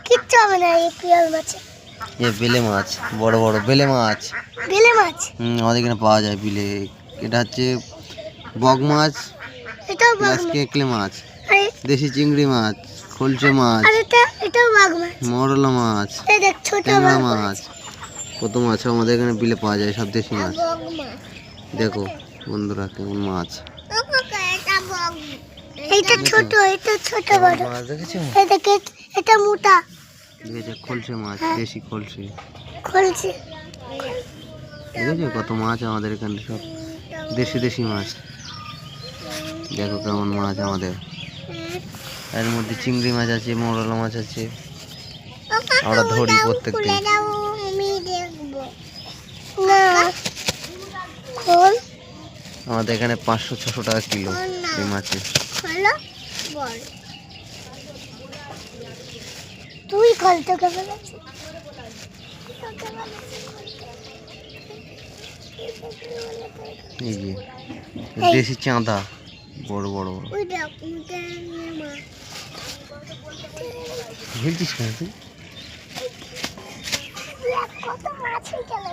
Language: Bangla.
কিচ্ছু হবে না এই পিয়াল মাছে। এ বেলে মাছ, বড় বড় বেলে মাছ। বেলে মাছ আমাদের এখানে পাওয়া যায় বিলে। এটা হচ্ছে বগ মাছ, এটাও বাঘ প্লাস মাছ। কেকলে মাছ, আরে দেশি চিংড়ি মাছ, খলচে মাছ, আর এটাও বাঘ মাছ। মরলা মাছ, এই দেখ ছোট ট্যাংরা বাঘ মাছ, কত মাছ আমাদের এখানে বিলে পাওয়া যায়, সব দেশি মাছ। বাঘ মাছ। দেখো বন্ধুরা কেমন মাছ। এটা ছোট, এটা ছোট বড় মাছ দেখেছো? এই দেখ এটা মোটা। দেখেছো খলসে মাছ, দেশি খলসে। খলছে দেখেছো কত মাছ আমাদের এখানে, সব দেশি দেশি মাছ। দেখো কেমন মাছ আমাদের। এর মধ্যে চিংড়ি মাছ আছে, মরলা মাছ আছে, আমরা ধরি প্রত্যেকদিন। আমি দেখবো না খোল। আমাদের এখানে 500-600 টাকা কিলো এই মাছের। খোলো বল তুই খোল তোকে বলেছি। এই যে দেশি চাঁদা, বড় বড় বড়। ওই দেখ মাছ খেলছিস কেন তুই? কত মাছ হয়ে গেল।